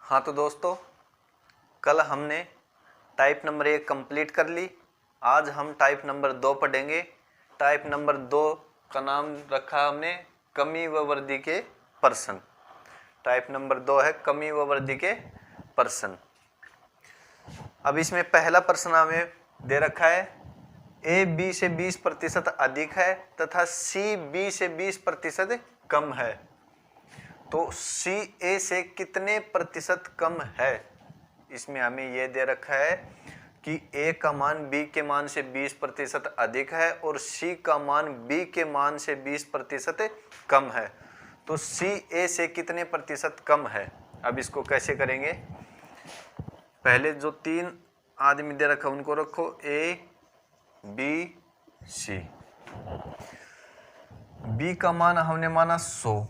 हाँ तो दोस्तों, कल हमने टाइप नंबर 1 कंप्लीट कर ली। आज हम टाइप नंबर 2 पढ़ेंगे। टाइप नंबर 2 का नाम रखा हमने कमी व वृद्धि के प्रश्न। टाइप नंबर 2 है कमी व वृद्धि के प्रश्न। अब इसमें पहला प्रश्न हमें दे रखा है ए बी से 20% अधिक है तथा सी बी से 20% कम है, तो सी ए से कितने प्रतिशत कम है। इसमें हमें यह दे रखा है कि ए का मान बी के मान से 20% अधिक है और सी का मान बी के मान से 20% कम है, तो सी ए से कितने प्रतिशत कम है। अब इसको कैसे करेंगे, पहले जो 3 आदमी दे रखा उनको रखो, ए बी सी। बी का मान हमने माना 100,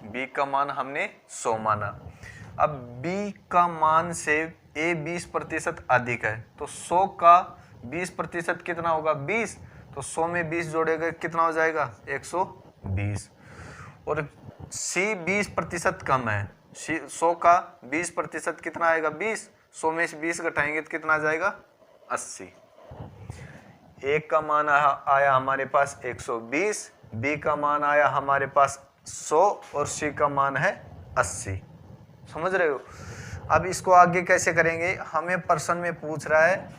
बी का मान हमने 100 माना। अब बी का मान से ए 20% अधिक है, तो 100 का 20% कितना होगा 20, तो 100 में 20 जोड़ेगा कितना हो जाएगा 120। और सी 20% कम है, 100 का 20% कितना आएगा 20, 100 में से 20 घटाएंगे तो कितना आ जाएगा 80। ए का मान आया हमारे पास 120, बी का मान आया हमारे पास 100 और सी का मान है 80। समझ रहे हो। अब इसको आगे कैसे करेंगे, हमें प्रश्न में पूछ रहा है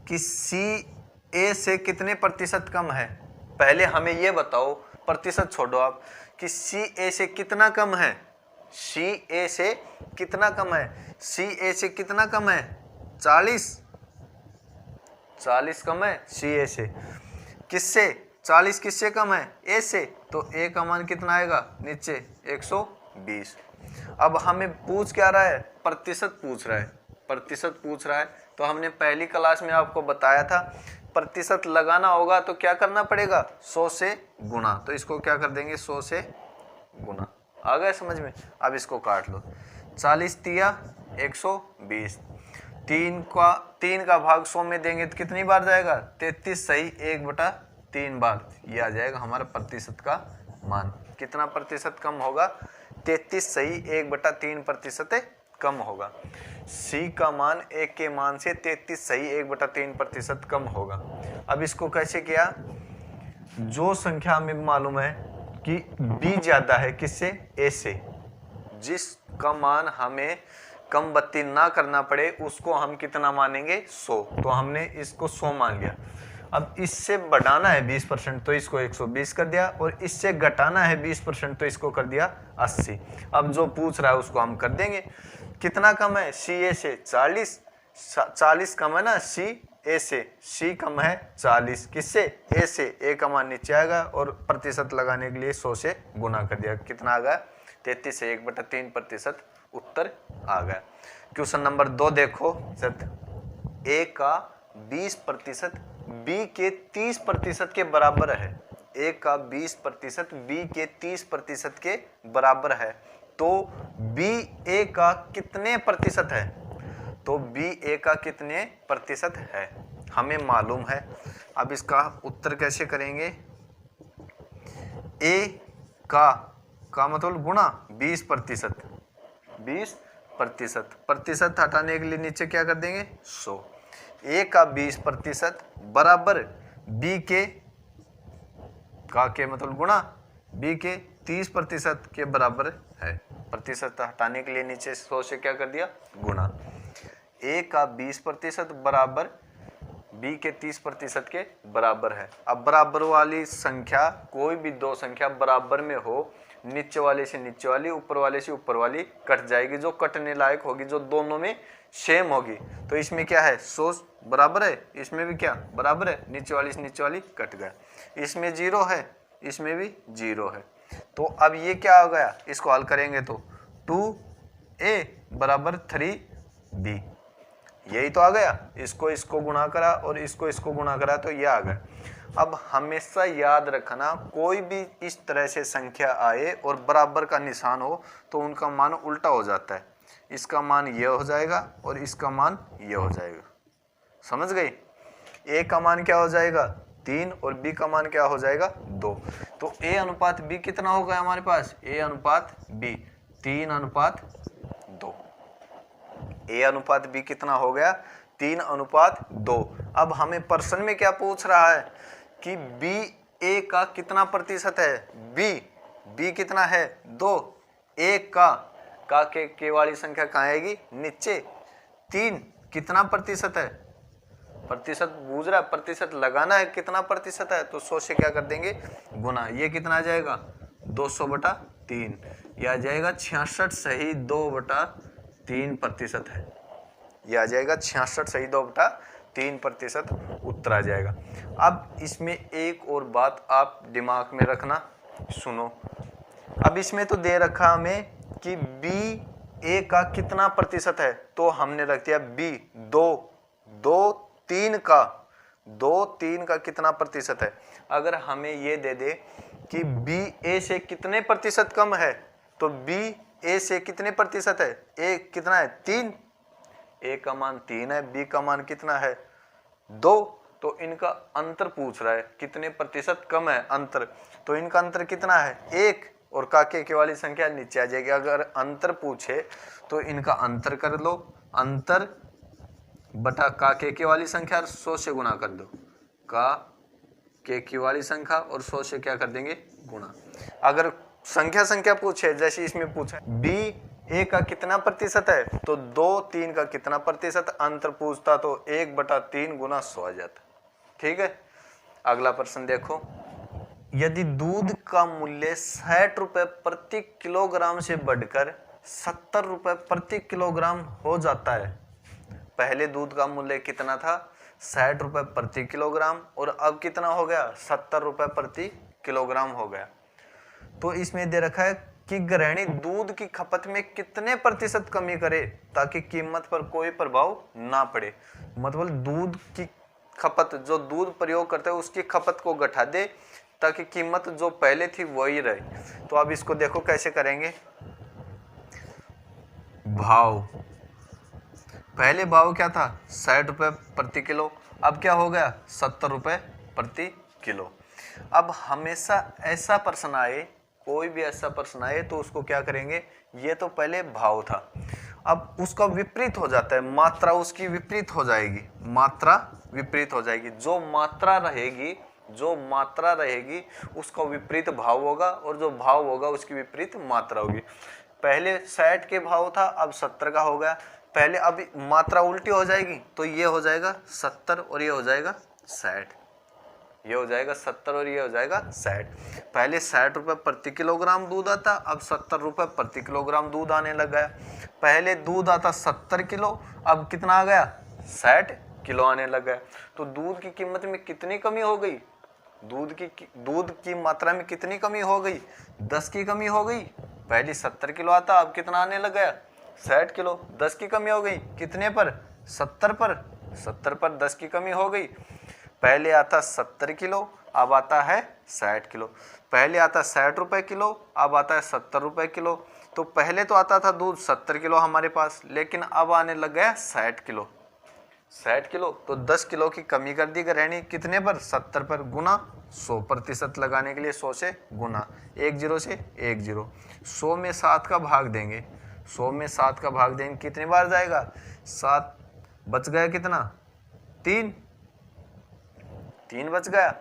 कि सी ए से कितने प्रतिशत कम है। पहले हमें यह बताओ, प्रतिशत छोड़ो आप, कि सी ए से कितना कम है। सी ए से कितना कम है, सी ए से कितना कम है 40 कम है सी ए से। किससे 40 किससे कम है ए से, तो ए का मान कितना आएगा नीचे 120। अब हमें पूछ क्या रहा है, प्रतिशत पूछ रहा है, प्रतिशत पूछ रहा है। तो हमने पहली क्लास में आपको बताया था प्रतिशत लगाना होगा तो क्या करना पड़ेगा 100 से गुना, तो इसको क्या कर देंगे 100 से गुना। आ गया समझ में। अब इसको काट लो, 40 तिया 120, 3 का भाग 100 में देंगे तो कितनी बार जाएगा 33 सही 1/3 बार। ये आ जाएगा हमारा प्रतिशत का मान। कितना प्रतिशत कम होगा 33 सही 1/3% कम होगा। सी का मान ए के मान से 33 सही 1/3% कम होगा। अब इसको कैसे किया, जो संख्या हमें मालूम है कि बी ज्यादा है किससे ए से, जिसका मान हमें कम बत्ती ना करना पड़े उसको हम कितना मानेंगे 100, तो हमने इसको 100 मान लिया। अब इससे बढ़ाना है 20% तो इसको 120 कर दिया, और इससे घटाना है 20% तो इसको कर दिया 80। अब जो पूछ रहा है उसको हम कर देंगे। कितना कम है सी ए से 40 कम है ना सी ए से, सी कम है 40 किससे ए से, ए का मान नीचे आएगा और प्रतिशत लगाने के लिए 100 से गुना कर दिया। कितना आ गया 33 से 1/3% उत्तर आ गया। क्वेश्चन नंबर 2 देखो, ए का 20% बी के 30% के बराबर है। ए का 20% बी के 30% के बराबर है, तो बी ए का कितने प्रतिशत है, तो बी ए का कितने प्रतिशत है हमें मालूम है। अब इसका उत्तर कैसे करेंगे, ए का मतलब गुणा 20%, प्रतिशत हटाने के लिए नीचे क्या कर देंगे 100। ए का 20% बराबर बी के मतलब गुणा बी के 30% के बराबर है। प्रतिशत हटाने के लिए नीचे 100 से क्या कर दिया गुणा। ए का 20% बराबर बी के 30% के बराबर है। अब बराबर वाली संख्या, कोई भी दो संख्या बराबर में हो, नीचे वाले से नीचे वाली, ऊपर वाले से ऊपर वाली कट जाएगी, जो कटने लायक होगी, जो दोनों में सेम होगी। तो इसमें क्या है 100 बराबर है, इसमें भी क्या बराबर है, नीचे वाली से नीचे वाली कट गया। इसमें 0 है, इसमें भी 0 है। तो अब ये क्या हो गया, इसको हल करेंगे तो 2a बराबर 3b, यही तो आ गया। इसको गुणा करा और इसको गुणा करा तो ये आ गया। अब हमेशा याद रखना, कोई भी इस तरह से संख्या आए और बराबर का निशान हो तो उनका मान उल्टा हो जाता है। इसका मान ये हो जाएगा और इसका मान ये हो जाएगा। समझ गई। ए का मान क्या हो जाएगा 3 और बी का मान क्या हो जाएगा 2। तो ए अनुपात बी कितना होगा हमारे पास, ए अनुपात बी 3:2 ए अनुपात बी कितना हो गया 3:2। अब हमें प्रश्न में क्या पूछ रहा है कि बी ए का कितना प्रतिशत है, बी कितना है 2, ए का के वाली संख्या कहाँ आएगी नीचे, 3 कितना प्रतिशत है, प्रतिशत बूझ रहा है, प्रतिशत लगाना है कितना प्रतिशत है, तो 100 से क्या कर देंगे गुना, ये कितना आ जाएगा 200/3, यह आ जाएगा 66 सही 2/3% है, यह आ जाएगा 66 सही 2/3% उत्तर आ जाएगा। अब इसमें एक और बात आप दिमाग में रखना, सुनो। अब इसमें तो दे रखा हमें कि बी ए का कितना प्रतिशत है, तो हमने रख दिया बी 3 का कितना प्रतिशत है। अगर हमें ये दे दे कि बी ए से कितने प्रतिशत कम है, तो बी ए से कितने प्रतिशत है, ए कितना है 3, ए का मान 3 है, बी का मान कितना है 2, तो इनका अंतर पूछ रहा है कितने प्रतिशत कम है अंतर, तो इनका अंतर कितना है 1, और के वाली संख्या नीचे आ जाएगी। अगर अंतर पूछे तो इनका अंतर कर लो, अंतर बटा के वाली संख्या 100 से गुणा कर दो, के वाली संख्या और 100 से क्या कर देंगे गुणा। अगर संख्या पूछे जैसे इसमें पूछा बी ए का कितना प्रतिशत है, तो 2, 3 का कितना प्रतिशत, अंतर पूछता तो 1/3 गुना 100 आ जाता। ठीक है, अगला प्रश्न देखो। यदि दूध का मूल्य 60 रुपए प्रति किलोग्राम से बढ़कर 70 रुपए प्रति किलोग्राम हो जाता है, पहले दूध का मूल्य कितना था 60 रुपए प्रति किलोग्राम और अब कितना हो गया 70 रुपए प्रति किलोग्राम हो गया, तो इसमें दे रखा है कि गृहिणी दूध की खपत में कितने प्रतिशत कमी करे ताकि कीमत पर कोई प्रभाव ना पड़े। मतलब दूध की खपत, जो दूध प्रयोग करते हैं उसकी खपत को घटा दे ताकि कीमत जो पहले थी वही रहे। तो अब इसको देखो कैसे करेंगे। भाव, पहले भाव क्या था 60 रुपए प्रति किलो, अब क्या हो गया 70 रुपए प्रति किलो। अब हमेशा ऐसा प्रश्न आए, कोई भी ऐसा प्रश्न आए तो उसको क्या करेंगे, ये तो पहले भाव था, अब उसका विपरीत हो जाता है, मात्रा उसकी विपरीत हो जाएगी, मात्रा विपरीत हो जाएगी। जो मात्रा रहेगी उसका विपरीत भाव होगा और जो भाव होगा उसकी विपरीत मात्रा होगी। पहले 60 के भाव था, अब 70 का हो गया, पहले अब मात्रा उल्टी हो जाएगी तो ये हो जाएगा 70 और ये हो जाएगा 60, ये हो जाएगा 70 और ये हो जाएगा 60। पहले 60 रुपए प्रति किलोग्राम दूध आता, अब 70 रुपए प्रति किलोग्राम दूध आने लग गया। पहले दूध आता 70 किलो, अब कितना आ गया 60 किलो आने लग गया। तो दूध की कीमत में कितनी कमी हो गई, दूध की मात्रा में कितनी कमी हो गई, 10 की कमी हो गई। पहले 70 किलो आता, अब कितना आने लग गया 60 किलो, 10 की कमी हो गई, कितने पर 70 पर 10 की कमी हो गई। पहले आता 70 किलो, अब आता है 60 किलो। पहले आता 60 रुपए किलो, अब आता है 70 रुपए किलो। तो पहले तो आता था दूध 70 किलो हमारे पास, लेकिन अब आने लग गया 60 किलो, 60 किलो। तो 10 किलो की कमी कर दी गृहिणी, कितने पर 70 पर, गुना 100% लगाने के लिए 100 से गुना, 1 0 से 1 0, 100 में 7 का भाग देंगे, 100 में 7 का भाग देंगे, कितनी बार जाएगा 7, बच गया कितना 3 बच गया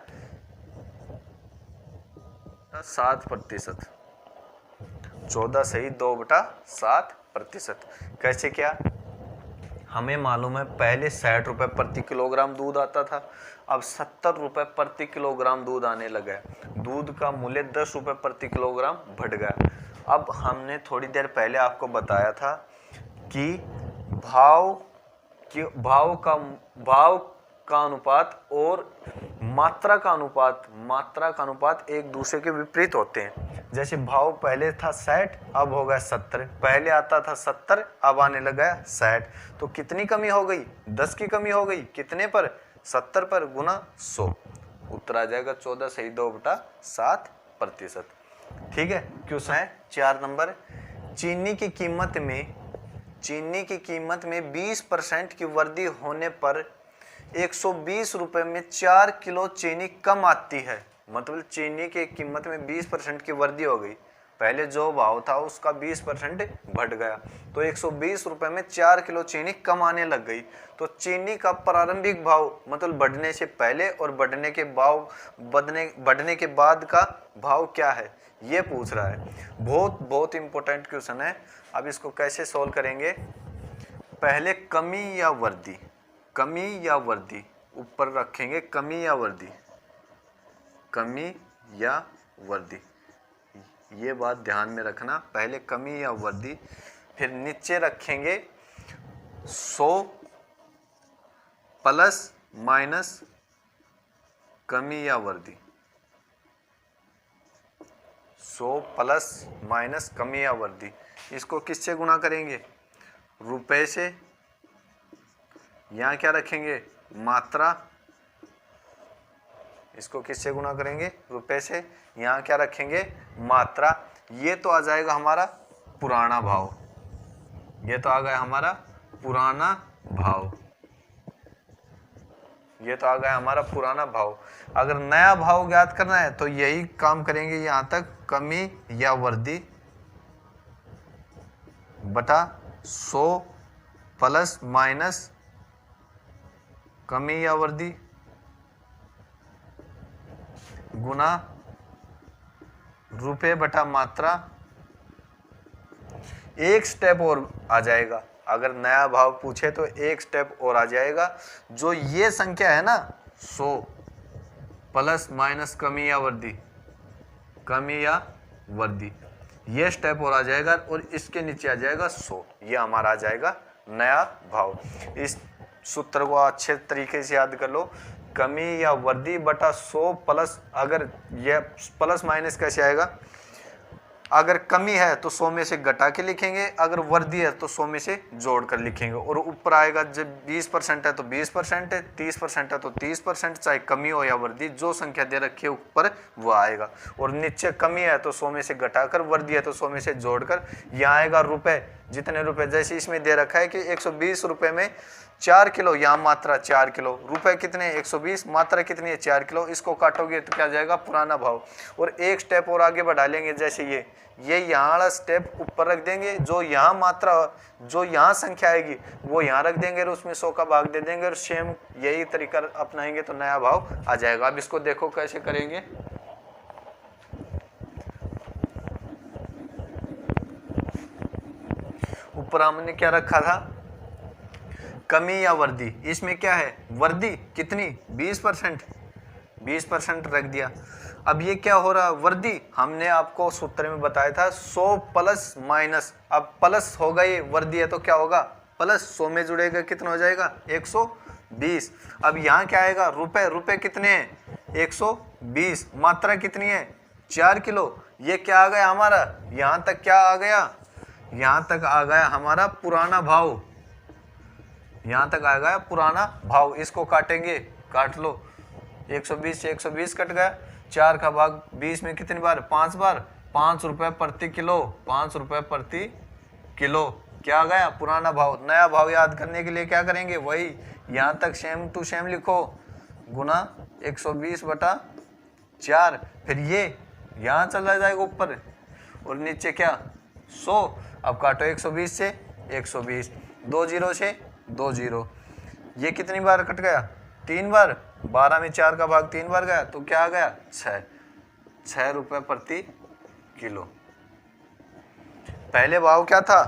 7%, 14 सही 2/7%। कैसे क्या, हमें मालूम है पहले 60 रुपए प्रति किलोग्राम दूध आता था, अब 70 रुपए प्रति किलोग्राम दूध आने लगा है, दूध का मूल्य 10 रुपए प्रति किलोग्राम बढ़ गया। अब हमने थोड़ी देर पहले आपको बताया था कि भाव का अनुपात और मात्रा का अनुपात एक दूसरे के विपरीत होते हैं। जैसे भाव पहले था 60, अब हो गया 70, पहले आता था 70, अब आने लगा 60, तो कितनी कमी हो गई 10 की कमी हो गई, कितने पर 70 पर, गुना 100, उत्तर आ जाएगा 14 सही 2/7%। ठीक है, क्वेश्चन है 4 नंबर। चीनी की कीमत में 20% की वृद्धि होने पर 120 रुपए में 4 किलो चीनी कम आती है। मतलब चीनी की कीमत में 20% की वृद्धि हो गई, पहले जो भाव था उसका 20% बढ़ गया, तो 120 रुपए में 4 किलो चीनी कम आने लग गई। तो चीनी का प्रारंभिक भाव मतलब बढ़ने से पहले और बढ़ने के बाद का भाव क्या है, ये पूछ रहा है। बहुत बहुत इंपॉर्टेंट क्वेश्चन है। अब इसको कैसे सोल्व करेंगे, पहले कमी या वृद्धि ऊपर रखेंगे, कमी या वृद्धि, ये बात ध्यान में रखना। पहले कमी या वृद्धि, फिर नीचे रखेंगे 100 प्लस माइनस कमी या वृद्धि, 100 प्लस माइनस कमी या वृद्धि। इसको किससे गुणा करेंगे, रुपए से। यहाँ क्या रखेंगे, मात्रा। इसको किससे गुणा करेंगे, रुपए से। यहाँ क्या रखेंगे, मात्रा। ये तो आ जाएगा हमारा पुराना भाव, ये तो आ गया हमारा पुराना भाव, ये तो आ गया हमारा पुराना भाव। अगर नया भाव ज्ञात करना है तो यही काम करेंगे, यहाँ तक कमी या वृद्धि बटा 100 प्लस माइनस कमी या वृद्धि गुना रुपए बटा मात्रा। एक स्टेप और आ जाएगा, अगर नया भाव पूछे तो एक स्टेप और आ जाएगा। जो ये संख्या है ना 100 प्लस माइनस कमी या वृद्धि, ये स्टेप और आ जाएगा और इसके नीचे आ जाएगा 100, ये हमारा आ जाएगा नया भाव। इस सूत्र को अच्छे तरीके से याद कर लो, कमी या वृद्धि बटा 100 प्लस, अगर ये प्लस माइनस कैसे आएगा, अगर कमी है तो 100 में से घटा के लिखेंगे, अगर वृद्धि है तो 100 में से जोड़ कर लिखेंगे। और ऊपर आएगा, जब 20% है तो 20% है, 30% है तो 30%, चाहे कमी हो या वृद्धि, जो संख्या दे रखी है ऊपर वो आएगा। और नीचे कमी है तो 100 में से घटाकर, वृद्धि है तो 100 में से जोड़कर, यहाँ आएगा रुपए। जितने रुपए, जैसे इसमें दे रखा है कि 120 रुपए में 4 किलो, यहाँ मात्रा 4 किलो, रुपए कितने 120, मात्रा कितनी है 4 किलो। इसको काटोगे तो क्या जाएगा, पुराना भाव। और एक स्टेप और आगे बढ़ा लेंगे, जैसे ये यहाँ वाला स्टेप ऊपर रख देंगे, जो यहाँ मात्रा, जो यहाँ संख्या आएगी वो यहाँ रख देंगे और उसमें 100 का भाग दे देंगे, और सेम यही तरीका अपनाएंगे तो नया भाव आ जाएगा। अब इसको देखो कैसे करेंगे। ऊपर हमने क्या रखा था, कमी या वृद्धि, इसमें क्या है वृद्धि कितनी 20% रख दिया। अब ये क्या हो रहा है, वृद्धि हमने आपको सूत्र में बताया था 100 प्लस माइनस, अब प्लस होगा, ये वृद्धि है तो क्या होगा प्लस, 100 में जुड़ेगा कितना हो जाएगा 120। अब यहाँ क्या आएगा, रुपए कितने हैं 120, मात्रा कितनी है 4 किलो। ये क्या आ गया हमारा, यहाँ तक क्या आ गया, यहाँ तक आ गया हमारा पुराना भाव, यहाँ तक आ गया पुराना भाव। इसको काटेंगे, काट लो, 120 से 120 कट गया, 4 का भाग 20 में कितनी बार, 5 बार, 5 रुपए प्रति किलो, 5 रुपए प्रति किलो क्या आ गया पुराना भाव। नया भाव याद करने के लिए क्या करेंगे, वही यहाँ तक सेम टू सेम लिखो, गुना 120 बटा 4, फिर ये यहाँ चला जाएगा ऊपर और नीचे क्या 100। अब काटो 120 से 120, 2 जीरो से 2 जीरो, ये कितनी बार कट गया 3 बार, 12 में 4 का भाग 3 बार गया तो क्या आ गया 6 रुपए प्रति किलो। पहले भाव क्या था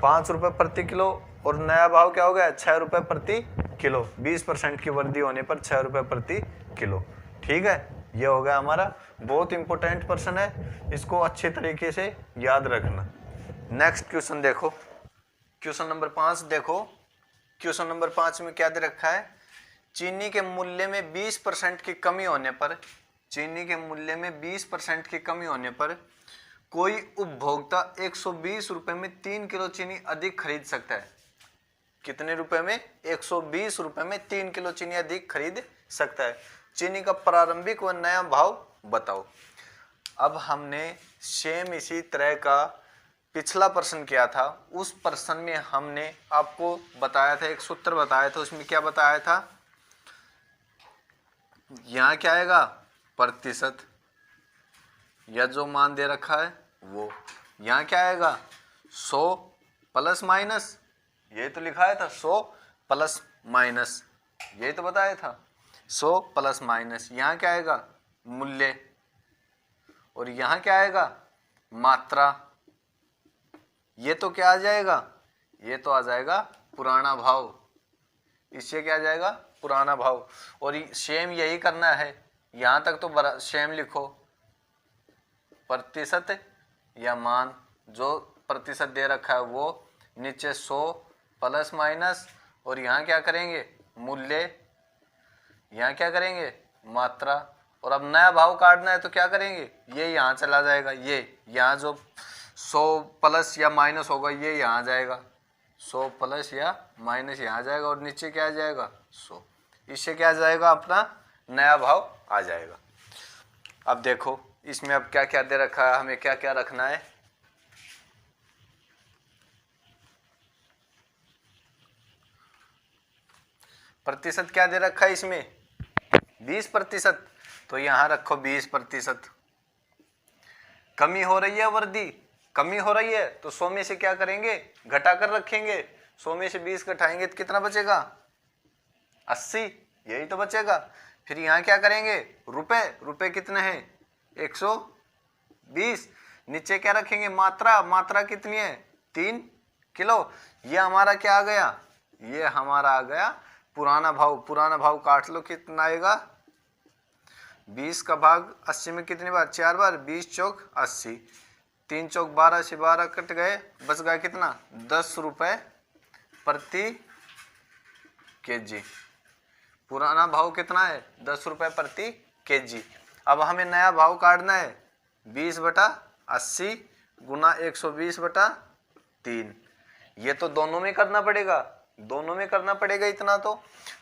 5 रुपए प्रति किलो और नया भाव क्या हो गया 6 रुपए प्रति किलो। 20% की वृद्धि होने पर 6 रुपए प्रति किलो। ठीक है, ये हो गया हमारा, बहुत इंपॉर्टेंट प्रश्न है, इसको अच्छे तरीके से याद रखना। नेक्स्ट क्वेश्चन देखो, क्वेश्चन नंबर 5 देखो। क्वेश्चन नंबर 5 में क्या दे रखा है, चीनी के मूल्य में 20% की कमी होने पर, चीनी के मूल्य में 20% की कमी होने पर कोई उपभोक्ता 120 रुपए में 3 किलो चीनी अधिक खरीद सकता है। कितने रुपए में, 120 रुपए में 3 किलो चीनी अधिक खरीद सकता है। चीनी का प्रारंभिक व नया भाव बताओ। अब हमने सेम इसी तरह का पिछला प्रश्न किया था, उस प्रश्न में हमने आपको बताया था, एक सूत्र बताया था, उसमें क्या बताया था, यहाँ क्या आएगा प्रतिशत, या जो मान दे रखा है वो। यहाँ क्या आएगा 100 प्लस माइनस, ये तो लिखा था 100 प्लस माइनस, यही तो बताया था 100 प्लस माइनस। यहाँ क्या आएगा मूल्य, और यहाँ क्या आएगा मात्रा। ये तो क्या आ जाएगा, ये तो आ जाएगा पुराना भाव, इससे क्या आ जाएगा पुराना भाव। और सेम यही करना है, यहाँ तक तो सेम लिखो, प्रतिशत या मान, जो प्रतिशत दे रखा है वो, नीचे 100 प्लस माइनस, और यहाँ क्या करेंगे मूल्य, यहाँ क्या करेंगे मात्रा। और अब नया भाव काटना है तो क्या करेंगे, ये यहाँ चला जाएगा, ये यहाँ जो 100 प्लस या माइनस होगा ये यहाँ जाएगा, 100 प्लस या माइनस यहाँ जाएगा, और नीचे क्या आ जाएगा 100। इससे क्या आ जाएगा अपना नया भाव आ जाएगा। अब देखो इसमें अब क्या क्या दे रखा है, हमें क्या क्या रखना है। प्रतिशत क्या दे रखा है इसमें 20%, तो यहाँ रखो 20%। कमी हो रही है वर्दी, कमी हो रही है तो 100 में से क्या करेंगे घटा कर रखेंगे, 100 में से 20 घटाएंगे तो कितना बचेगा 80, यही तो बचेगा। फिर यहाँ क्या करेंगे रुपए, रुपए कितने हैं 120, नीचे क्या रखेंगे मात्रा, मात्रा कितनी है 3 किलो। ये हमारा क्या आ गया, ये हमारा आ गया पुराना भाव। पुराना भाव काट लो कितना आएगा, 20 का भाग 80 में कितनी बार 4 बार, 20 चौक 80, 3 चौक 12 से 12 कट गए, बच गया कितना 10 रुपए प्रति केजी। पुराना भाव कितना है 10 रुपए प्रति केजी। अब हमें नया भाव काटना है 20/80 गुना 120/3। ये तो दोनों में करना पड़ेगा, दोनों में करना पड़ेगा इतना। तो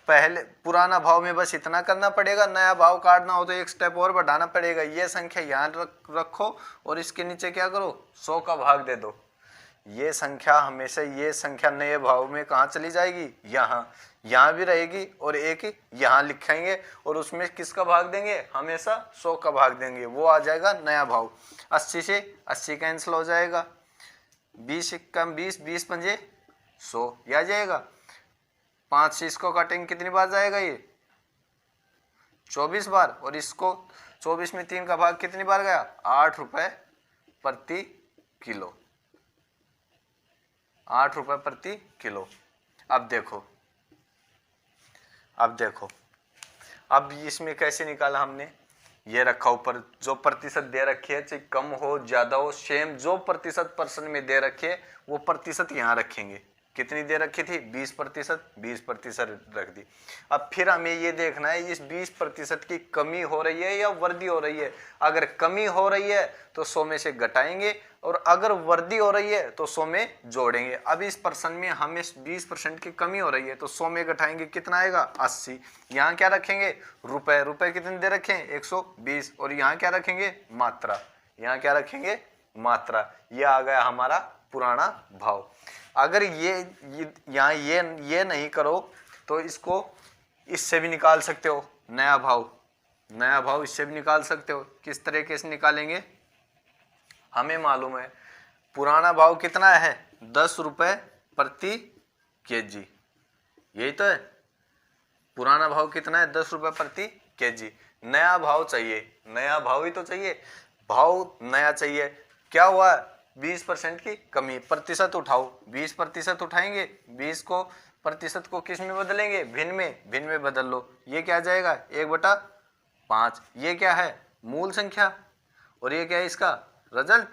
पहले पुराना भाव में बस इतना करना पड़ेगा, नया भाव काटना हो तो एक स्टेप और बढ़ाना पड़ेगा। ये संख्या यहाँ रखो और इसके नीचे क्या करो 100 का भाग दे दो। ये संख्या हमेशा, ये संख्या नए भाव में कहाँ चली जाएगी, यहाँ, यहाँ भी रहेगी और एक यहाँ लिखेंगे और उसमें किसका भाग देंगे, हमेशा 100 का भाग देंगे, वो आ जाएगा नया भाव। 80 से 80 कैंसिल हो जाएगा, 20 कम 20, 20 पंजे 100, ये आ जाएगा। 5 से इसको काटेंगे कितनी बार जाएगा ये 24 बार, और इसको 24 में 3 का भाग कितनी बार गया 8 रुपए प्रति किलो, 8 रुपए प्रति किलो। अब देखो, अब देखो, अब इसमें कैसे निकाला हमने, ये रखा ऊपर जो प्रतिशत दे रखी है, चाहे कम हो ज्यादा हो, सेम जो प्रतिशत परसेंट में दे रखे वो प्रतिशत यहाँ रखेंगे। कितनी दे रखी थी 20%, 20% रख दी। अब फिर हमें ये देखना है इस 20% की कमी हो रही है या वृद्धि हो रही है। अगर कमी हो रही है तो 100 में से घटाएंगे, और अगर वृद्धि हो रही है तो 100 में जोड़ेंगे। अब इस पर्सन में हमें 20% की कमी हो रही है तो 100 में घटाएंगे कितना आएगा 80। यहाँ क्या रखेंगे रुपए, रुपए कितने दे रखे हैं 120, और यहाँ क्या रखेंगे मात्रा, यहाँ क्या रखेंगे मात्रा। ये आ गया हमारा पुराना भाव। अगर ये यहाँ ये नहीं करो तो इसको इससे भी निकाल सकते हो नया भाव, नया भाव इससे भी निकाल सकते हो। किस तरीके से निकालेंगे, हमें मालूम है पुराना भाव कितना है 10 रुपए प्रति केजी, यही तो है पुराना भाव कितना है 10 रुपए प्रति केजी। नया भाव चाहिए, नया भाव ही तो चाहिए, भाव नया चाहिए। क्या हुआ 20% की कमी, प्रतिशत उठाओ, 20% उठाएंगे, 20 को प्रतिशत को किस में बदलेंगे भिन्न में, भिन्न में बदल लो। ये क्या आ जाएगा 1/5। ये क्या है मूल संख्या और ये क्या है इसका रिजल्ट,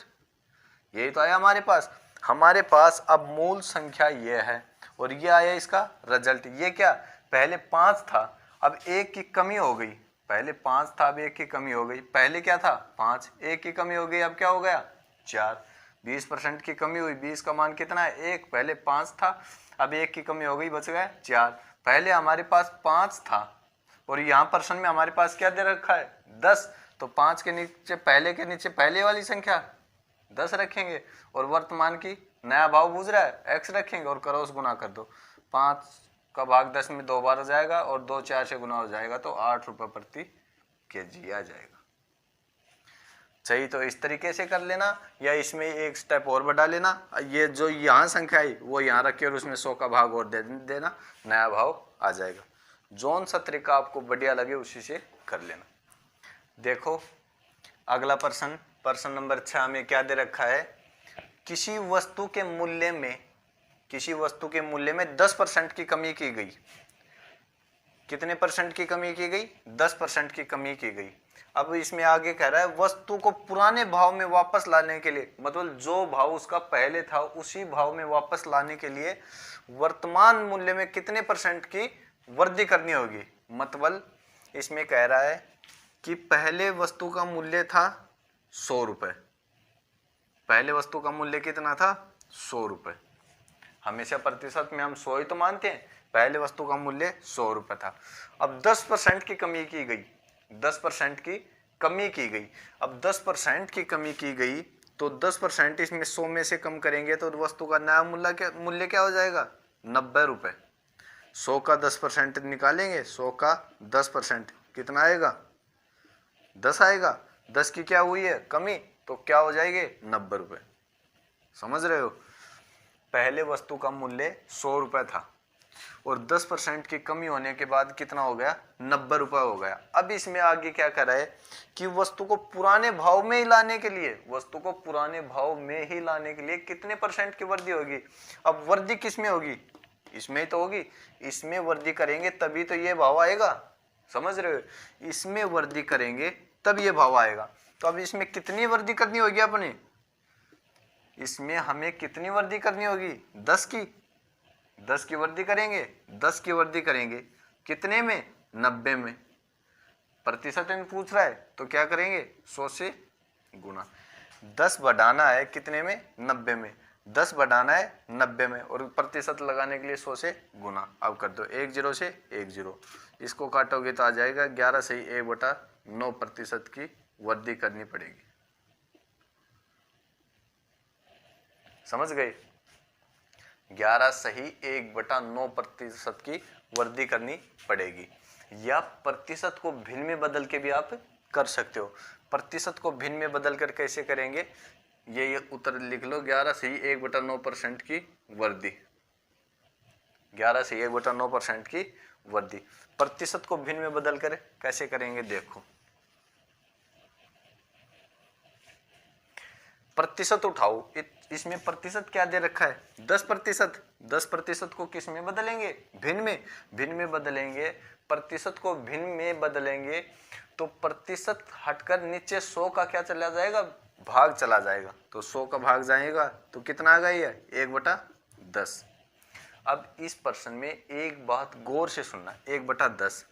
यही तो आया हमारे पास। हमारे पास अब मूल संख्या ये है और ये आया इसका रिजल्ट। ये क्या पहले 5 था अब 1 की कमी हो गई, पहले 5 था अब 1 की कमी हो गई। पहले क्या था 5, 1 की कमी हो गई, अब क्या हो गया 4। 20% की कमी हुई, 20 का मान कितना है 1, पहले 5 था अब 1 की कमी हो गई, बच गया 4। पहले हमारे पास 5 था और यहाँ पर्सन में हमारे पास क्या दे रखा है 10, तो 5 के नीचे पहले के नीचे पहले वाली संख्या 10 रखेंगे और वर्तमान की नया भाव पूछ रहा है x रखेंगे और क्रॉस गुना कर दो। 5 का भाग 10 में 2 बार हो जाएगा और 2 4 से गुना हो जाएगा तो 8 रुपए प्रति केजी आ जाएगा। चाहिए तो इस तरीके से कर लेना, या इसमें एक स्टेप और बढ़ा लेना, ये जो यहाँ संख्या आई वो यहाँ रखी और उसमें 100 का भाग और दे देना, नया भाव आ जाएगा। जौन सा तरीका आपको बढ़िया लगे उसी से कर लेना। देखो अगला प्रश्न नंबर 6 में क्या दे रखा है, किसी वस्तु के मूल्य में 10% की कमी की गई। कितने परसेंट की कमी की गई? 10% की कमी की गई। अब इसमें आगे कह रहा है वस्तु को पुराने भाव में वापस लाने के लिए, मतलब जो भाव उसका पहले था उसी भाव में वापस लाने के लिए वर्तमान मूल्य में कितने परसेंट की वृद्धि करनी होगी। मतलब इसमें कह रहा है कि पहले वस्तु का मूल्य था 100 रुपए। पहले वस्तु का मूल्य कितना था? 100 रुपए। हमेशा प्रतिशत में हम 100 ही तो मानते हैं। पहले वस्तु का मूल्य 100 रुपए था। अब 10% की कमी की गई, 10% की कमी की गई। अब 10% की कमी की गई तो 10% इसमें 100 में से कम करेंगे तो वस्तु का नया मूल्य क्या हो जाएगा? 90 रुपए। 100 का 10% निकालेंगे, 100 का 10% कितना आएगा? 10 आएगा। 10 की क्या हुई है? कमी, तो क्या हो जाएंगे? 90 रुपए। समझ रहे हो? पहले वस्तु का मूल्य 100 रुपए था और 10% की कमी होने के बाद कितना हो गया? 90 रुपए हो गया। अब इसमें आगे क्या कर रहा है कि वस्तु को पुराने भाव में ही लाने के लिए, वस्तु को पुराने भाव में ही लाने के लिए कितने परसेंट की वृद्धि होगी। अब वृद्धि किस में होगी? इसमें ही तो होगी। इसमें वृद्धि करेंगे तभी तो ये भाव आएगा। समझ रहे हो? इसमें वृद्धि करेंगे तब ये भाव आएगा। तो अब इसमें कितनी वृद्धि करनी होगी अपने? इसमें हमें कितनी वृद्धि करनी होगी? 10 की। 10 की वृद्धि करेंगे, 10 की वृद्धि करेंगे कितने में? 90 में। प्रतिशत में पूछ रहा है तो क्या करेंगे? 100 से गुना। 10 बढ़ाना है कितने में? 90 में। 10 बढ़ाना है 90 में और प्रतिशत लगाने के लिए 100 से गुना। अब कर दो 1 0 से 1 0। इसको काटोगे तो आ जाएगा 11 से 1/9% की वृद्धि करनी पड़ेगी। समझ गए? 11 सही 1/9% की वृद्धि करनी पड़ेगी। या प्रतिशत को भिन्न में बदल के भी आप कर सकते हो। प्रतिशत को भिन्न में बदल कर कैसे करेंगे? ये उत्तर लिख लो, 11 सही 1/9% की वृद्धि। 11 से 1/9% की वृद्धि। प्रतिशत को भिन्न में बदल कर कैसे करेंगे? देखो, प्रतिशत उठाओ। इसमें प्रतिशत क्या दे रखा है? 10%। 10% को किस में बदलेंगे? भिन्न में। भिन्न में बदलेंगे। प्रतिशत को भिन्न में बदलेंगे तो प्रतिशत हटकर नीचे 100 का क्या चला जाएगा? भाग चला जाएगा। तो 100 का भाग जाएगा तो कितना आ गई है? 1/10। अब इस प्रश्न में एक बात गौर से सुनना, 1/10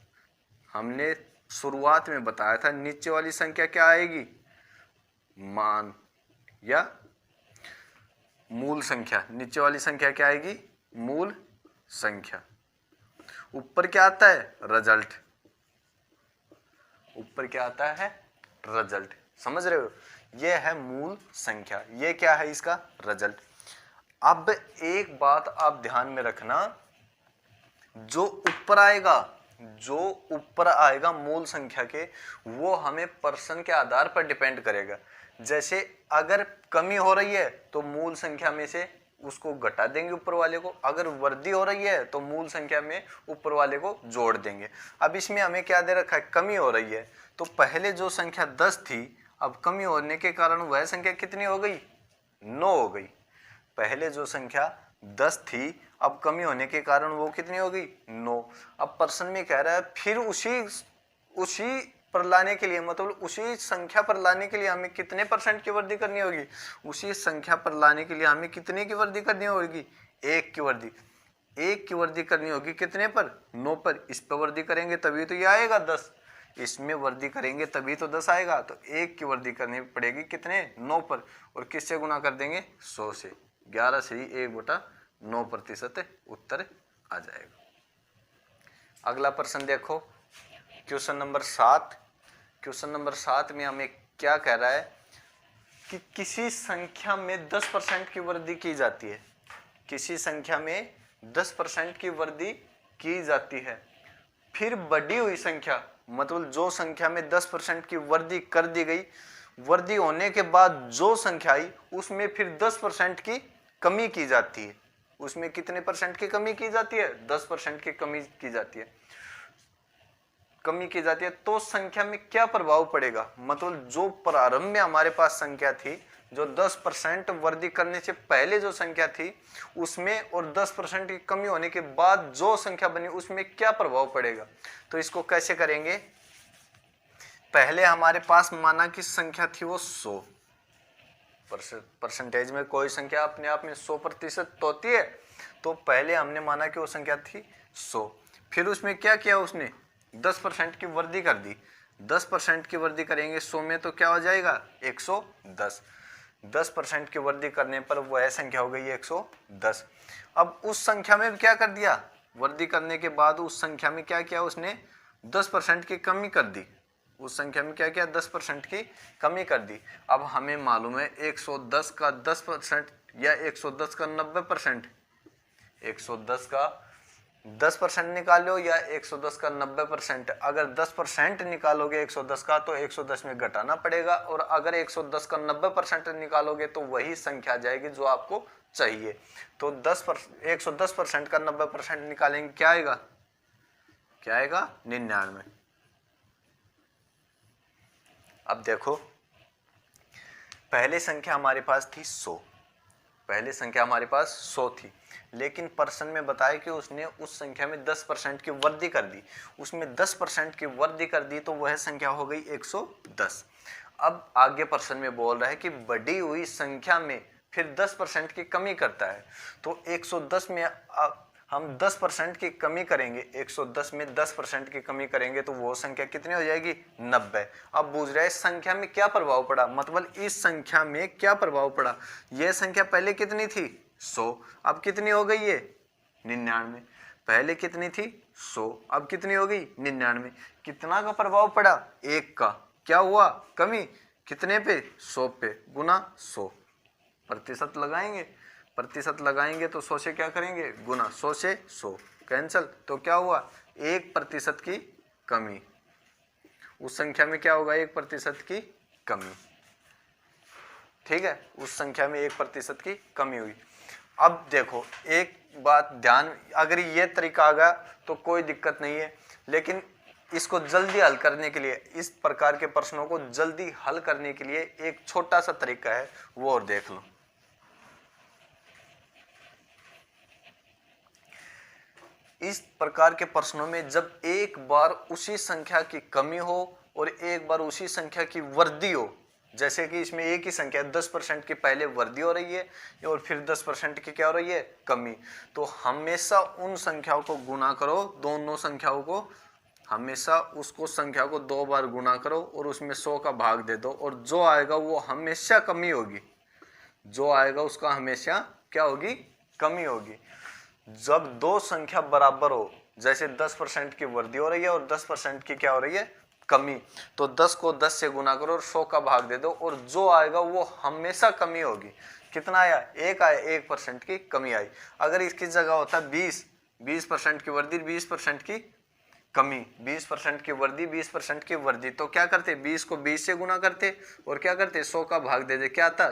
हमने शुरुआत में बताया था नीचे वाली संख्या क्या आएगी? मान या मूल संख्या। नीचे वाली संख्या क्या आएगी? मूल संख्या। ऊपर क्या आता है? रिजल्ट। ऊपर क्या आता है? रिजल्ट। समझ रहे हो? ये है मूल संख्या, ये क्या है? इसका रिजल्ट। अब एक बात आप ध्यान में रखना, जो ऊपर आएगा मूल संख्या के, वो हमें पर्सन के आधार पर डिपेंड करेगा। जैसे अगर कमी हो रही है तो मूल संख्या में से उसको घटा देंगे ऊपर वाले को, अगर वृद्धि हो रही है तो मूल संख्या में ऊपर वाले को जोड़ देंगे। अब इसमें हमें क्या दे रखा है? कमी हो रही है तो पहले जो संख्या 10 थी, अब कमी होने के कारण वह संख्या कितनी हो गई? 9 हो गई। पहले जो संख्या 10 थी, अब कमी होने के कारण वो कितनी हो गई? 9। अब प्रश्न में कह रहा है फिर उसी पर लाने के लिए, मतलब उसी संख्या पर लाने के लिए हमें कितने परसेंट की वृद्धि करनी होगी? उसी संख्या पर लाने के लिए हमें कितने की वृद्धि करनी होगी? 1 की वृद्धि। 1 की वृद्धि करनी होगी कितने पर? 9 पर। इस पर वृद्धि करेंगे तभी तो ये आएगा 10। इसमें वृद्धि करेंगे तभी तो 10 आएगा। तो 1 की वृद्धि करनी पड़ेगी कितने? 9 पर। और किससे गुना कर देंगे? 100 से। 11 से ही 1/9% उत्तर आ जाएगा। अगला प्रश्न देखो, क्वेश्चन नंबर 7। क्वेश्चन नंबर 7 में हमें क्या कह रहा है कि किसी संख्या में 10% की वृद्धि की जाती है। किसी संख्या में 10% की वृद्धि की जाती है, फिर बढ़ी हुई संख्या, मतलब जो संख्या में 10% की वृद्धि कर दी गई वृद्धि होने के बाद जो संख्या आई उसमें फिर 10% की कमी की जाती है। उसमें कितने परसेंट की कमी की जाती है? 10% की कमी की जाती है, कमी की जाती है। तो संख्या में क्या प्रभाव पड़ेगा? मतलब जो प्रारंभ में हमारे पास संख्या थी, जो 10% वृद्धि करने से पहले जो संख्या थी उसमें, और 10% की कमी होने के बाद जो संख्या बनी उसमें क्या प्रभाव पड़ेगा? तो इसको कैसे करेंगे? पहले हमारे पास माना कि संख्या थी वो 100, परसेंटेज में कोई संख्या अपने आप में 100% होती है, तो पहले हमने माना कि वो संख्या थी 100। फिर उसमें क्या किया उसने? 10% की वृद्धि कर दी। 10% की वृद्धि करेंगे 100 में तो क्या हो जाएगा? 110। 10% की वृद्धि करने पर वह संख्या हो गई 110। अब उस संख्या में क्या कर दिया? वृद्धि करने के बाद उस संख्या में क्या किया उसने? 10% की कमी कर दी। उस संख्या में क्या किया? 10% की कमी कर दी। अब हमें मालूम है 110 का 10% या 110 का 90%, 110 का 10% निकालो या 110 का 90%। अगर 10% निकालोगे 110 का तो 110 में घटाना पड़ेगा, और अगर 110 का 90% निकालोगे तो वही संख्या जाएगी जो आपको चाहिए। तो 110% का 90% निकालेंगे, क्या आएगा? क्या आएगा? 99। अब देखो, पहले संख्या हमारे पास थी 100, पहले संख्या हमारे पास 100 थी, लेकिन प्रश्न में बताया कि उसने उस संख्या में 10% की वृद्धि कर दी। उसमें 10% की वृद्धि कर दी तो वह संख्या हो गई 110। अब आगे प्रश्न में बोल रहा है कि बढ़ी हुई संख्या में फिर 10% की कमी करता है। तो 110 में हम 10% की कमी करेंगे, 110 में 10% की कमी करेंगे तो वो संख्या कितनी हो जाएगी? 90। अब बूझ रहे हैं संख्या में क्या प्रभाव पड़ा, मतलब इस संख्या में क्या प्रभाव पड़ा। यह संख्या पहले कितनी थी? 100, अब कितनी हो गई है? 99। पहले कितनी थी? 100, अब कितनी हो गई? 99। कितना का प्रभाव पड़ा? 1 का। क्या हुआ? कमी। कितने पे? 100 पे, गुना 100। प्रतिशत लगाएंगे, प्रतिशत लगाएंगे तो 100 से क्या करेंगे? गुना। 100 से 100 कैंसल, तो क्या हुआ? 1% की कमी। उस संख्या में क्या होगा? 1% की कमी। ठीक है, उस संख्या में 1% की कमी हुई। अब देखो एक बात ध्यान, अगर ये तरीका आ गया तो कोई दिक्कत नहीं है, लेकिन इसको जल्दी हल करने के लिए, इस प्रकार के प्रश्नों को जल्दी हल करने के लिए एक छोटा सा तरीका है, वो और देख लो। इस प्रकार के प्रश्नों में जब एक बार उसी संख्या की कमी हो और एक बार उसी संख्या की वृद्धि हो, जैसे कि इसमें एक ही संख्या 10% की पहले वृद्धि हो रही है और फिर 10% की क्या हो रही है? कमी, तो हमेशा उन संख्याओं को गुना करो, दोनों संख्याओं को हमेशा उसको संख्या को 2 बार गुना करो और उसमें 100 का भाग दे दो, और जो आएगा वो हमेशा कमी होगी, जो आएगा उसका हमेशा क्या होगी? कमी होगी। जब दो संख्या बराबर हो, जैसे 10% की वृद्धि हो रही है और 10% की क्या हो रही है? कमी, तो 10 को 10 से गुना करो और 100 का भाग दे दो, और जो आएगा वो हमेशा कमी होगी। कितना आया? 1 आया, 1% की कमी आई। अगर इसकी जगह होता 20% की वृद्धि 20% की कमी, 20% की वृद्धि 20% की वृद्धि, तो क्या करते? 20 को 20 से गुना करते और क्या करते? 100 का भाग दे दे, क्या आता?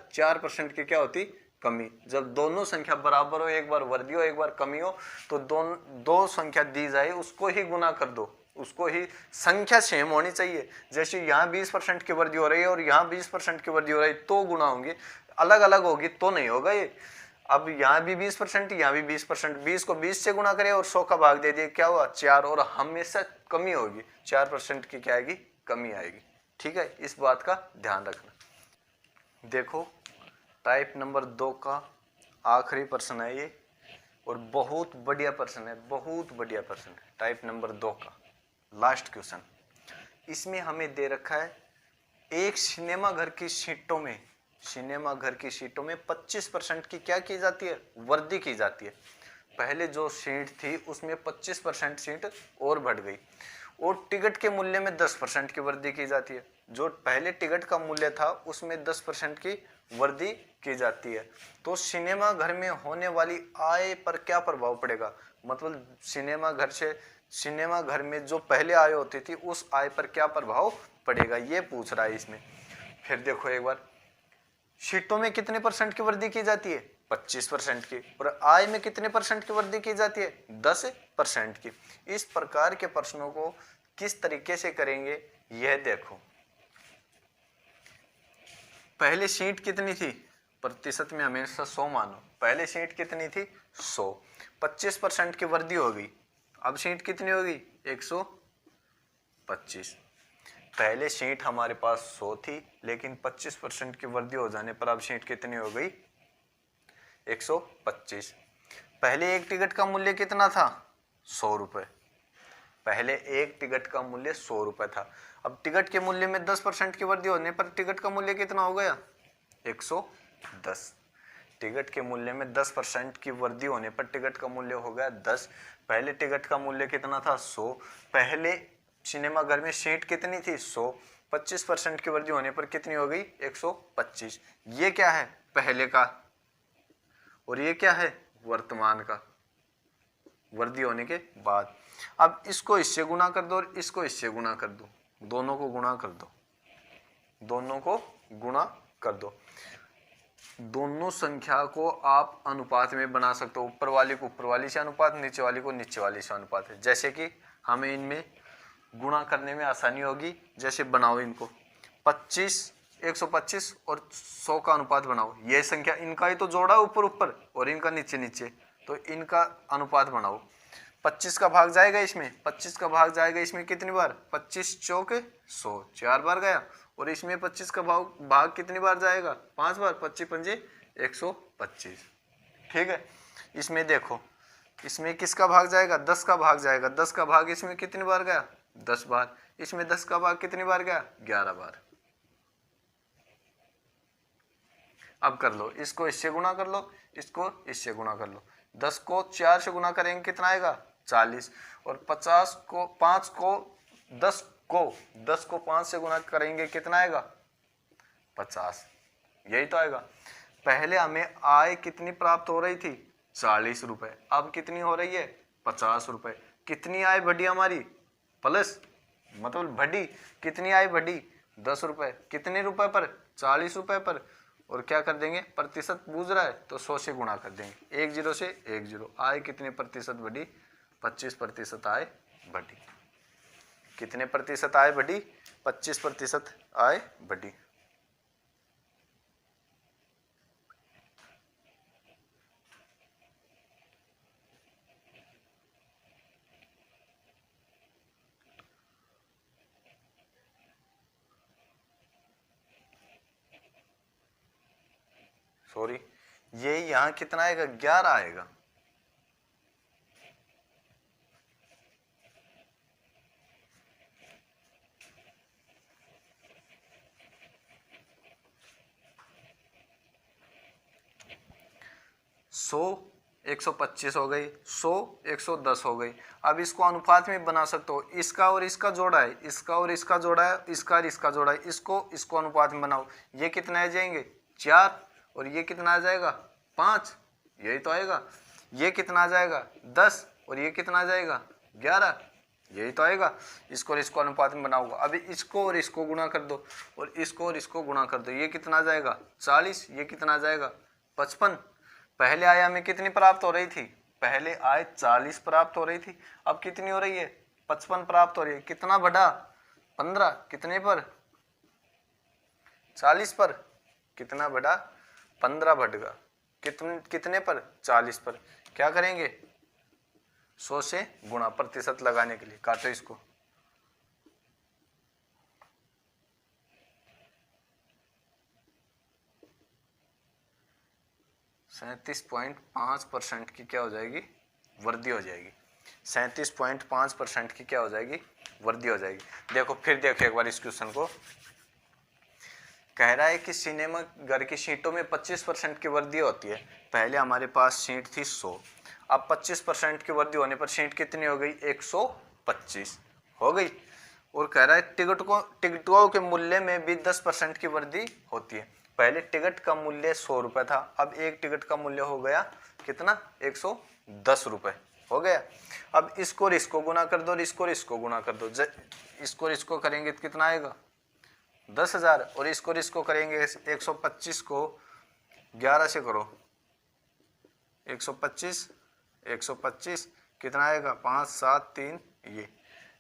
4% की क्या होती? कमी। जब दोनों संख्या बराबर हो, एक बार वृद्धि हो एक बार कमी हो, तो दो संख्या दी जाए उसको ही गुना कर दो, उसको ही, संख्या सेम होनी चाहिए। जैसे यहाँ 20% की वृद्धि हो रही है और यहाँ 20% की वृद्धि हो रही है तो गुना होंगे, अलग अलग होगी तो नहीं होगा ये। अब यहाँ भी 20%, यहाँ भी 20%, 20 को 20 से गुना करें और 100 का भाग दे दिए, क्या हुआ? 4, और हमेशा कमी होगी, 4% की क्या आएगी? कमी आएगी। ठीक है, इस बात का ध्यान रखना। देखो टाइप नंबर 2 का आखिरी प्रश्न है ये, और बहुत बढ़िया प्रश्न है, बहुत बढ़िया प्रश्न है। टाइप नंबर 2 का लास्ट क्वेश्चन, इसमें हमें दे रखा है एक सिनेमा घर की सीटों में, सिनेमा घर की सीटों में 25% की क्या की जाती है? वृद्धि की जाती है। पहले जो सीट थी उसमें 25% सीट और बढ़ गई, और टिकट के मूल्य में 10% की वृद्धि की जाती है। जो पहले टिकट का मूल्य था उसमें 10% की वृद्धि की जाती है। तो सिनेमा घर में होने वाली आय पर क्या प्रभाव पड़ेगा? मतलब सिनेमा घर में जो पहले आय होती थी उस आय पर क्या प्रभाव पड़ेगा, ये पूछ रहा है इसमें। फिर देखो एक बार, सीटों में कितने परसेंट की वृद्धि की जाती है? 25% की। और आय में कितने परसेंट की वृद्धि की जाती है? 10% की। इस प्रकार के प्रश्नों को किस तरीके से करेंगे यह देखो। पहले सीट कितनी थी? प्रतिशत में हमेशा 100 मानो। पहले सीट कितनी थी? 100। 25% की वृद्धि हो गई, अब सीट कितनी होगी? 125। पहले सीट हमारे पास 100 थी, लेकिन 25% की वृद्धि हो जाने पर अब सीट कितनी हो गई? 125। पहले एक टिकट का मूल्य कितना था? 100 रुपये। पहले एक टिकट का मूल्य 100 रुपये था। अब टिकट के मूल्य में 10% की वृद्धि होने पर टिकट का मूल्य कितना हो गया? 110। टिकट के मूल्य में 10% की वृद्धि होने पर टिकट का मूल्य हो गया 10। पहले टिकट का मूल्य कितना था? 100। पहले सिनेमा घर में सीट कितनी थी? 100। 25% की वृद्धि होने पर कितनी हो गई? 125। ये क्या है? पहले का। और ये क्या है? वर्तमान का, वृद्धि होने के बाद। अब इसको इससे गुणा कर दो और इसको इससे गुणा कर दो, दोनों को गुणा कर दो, दोनों को गुणा कर दो। दोनों संख्या को आप अनुपात में बना सकते हो। ऊपर वाली को ऊपर वाली से अनुपात, नीचे वाली को नीचे वाली से अनुपात है। जैसे कि हमें इनमें गुणा करने में आसानी होगी। जैसे बनाओ इनको, 25, 125 और 100 का अनुपात बनाओ। ये संख्या इनका ही तो जोड़ा ऊपर ऊपर और इनका नीचे नीचे, तो इनका अनुपात बनाओ। 25 का भाग जाएगा इसमें, 25 का भाग जाएगा इसमें कितनी बार? 25 चौके 100, 4 बार गया। और इसमें 25 का भाग कितनी बार जाएगा? 5 बार। 25 पंजे 125। ठीक है। इसमें देखो, इसमें किसका भाग जाएगा? 10 का भाग जाएगा। 10 का भाग इसमें कितनी बार गया? 10 बार। इसमें 10 का भाग कितनी बार गया? 11 बार। अब कर लो, इसको इससे गुणा कर लो, इसको इससे गुणा कर लो। 10 को 4 से गुणा करेंगे कितना आएगा? 40। और 50 को 5 को 10 को 5 से गुणा करेंगे कितना आएगा? 50। यही तो आएगा। पहले हमें आय कितनी प्राप्त हो रही थी? 40 रुपए। अब कितनी हो रही है? 50 रुपए। कितनी आय बढ़ी हमारी? प्लस, मतलब बढ़ी। कितनी आय बढ़ी? 10 रुपए। कितने रुपए पर? 40 रुपए पर। और क्या कर देंगे? प्रतिशत बूझ रहा है तो 100 से गुणा कर देंगे। 1 0 से 1 0। आय कितने प्रतिशत बढ़ी? 25% आय बढ़ी। कितने प्रतिशत आय बढ़ी? 25% आय बढ़ी। सॉरी, ये यहाँ कितना आएगा? 11 आएगा। सौ 125 हो गई, 100 110 हो गई। अब इसको अनुपात में बना सकते हो। इसका और इसका जोड़ा है, इसका और इसका जोड़ा है, इसका और इसका जोड़ा है। इसको अनुपात में बनाओ। ये कितना आ जाएंगे? 4। और ये कितना आ जाएगा? 5। यही तो आएगा। ये कितना आ जाएगा? 10। और ये कितना आ जाएगा? 11। यही तो आएगा। इसको और इसको अनुपात में बनाओगे। अभी इसको और इसको गुणा कर दो और इसको और इसको गुणा कर दो। ये कितना आ जाएगा? 40। ये कितना आ जाएगा? 55। पहले आय हमें कितनी प्राप्त हो रही थी? पहले आय 40 प्राप्त हो रही थी। अब कितनी हो रही है? 55 प्राप्त हो रही है। कितना बढ़ा? 15। कितने पर? 40 पर। कितना बढ़ा? 15 बढ़ेगा। कितने पर? 40 पर। क्या करेंगे? 100 से गुणा, प्रतिशत लगाने के लिए। काटो इसको। 37.5% की क्या हो जाएगी? वृद्धि हो जाएगी। 37.5% की क्या हो जाएगी? वृद्धि हो जाएगी। देखो फिर देखो एक बार इस क्वेश्चन को। कह रहा है कि सिनेमा घर की सीटों में 25% की वृद्धि होती है। पहले हमारे पास सीट थी 100। अब 25% की वृद्धि होने पर सीट कितनी हो गई? 125 हो गई। और कह रहा है टिकटों के मूल्य में भी 10% की वृद्धि होती है। पहले टिकट का मूल्य 100 रुपये था, अब एक टिकट का मूल्य हो गया कितना? 110 रुपये हो गया। अब इसको और इसको गुणा कर दो और इसको और इसको गुणा कर दो। इसको और इसको करेंगे तो कितना आएगा? 10,000 और इसको करेंगे 125 को 11 से करो 125 कितना आएगा 5 7 3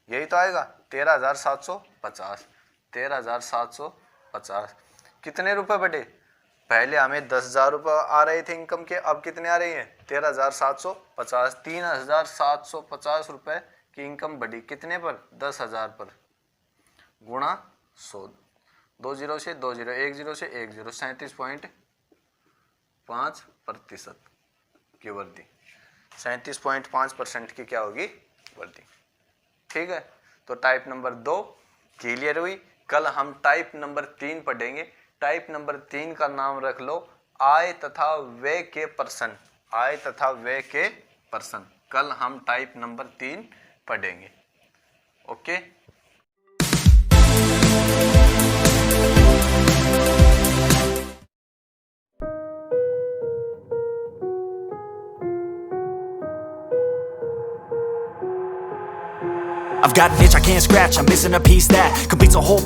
यही तो आएगा 13,750 कितने रुपए बटे पहले हमें 10,000 रुपये आ रहे थे इनकम के अब कितने आ रहे हैं 13,750 3,750 रुपये की इनकम बढ़ी कितने पर 10,000 पर गुणा 100 2 0 से 2 0 1 0 से 1 0 37.5% की वृद्धि 37.5% की क्या होगी वृद्धि। ठीक है तो टाइप नंबर 2 क्लियर हुई। कल हम टाइप नंबर 3 पढ़ेंगे। टाइप नंबर 3 का नाम रख लो आय तथा व्यय के पर्सन। आय तथा व्यय के पर्सन कल हम टाइप नंबर 3 पढ़ेंगे। Okay I've got an itch I can't scratch, I'm missing a piece that completes a whole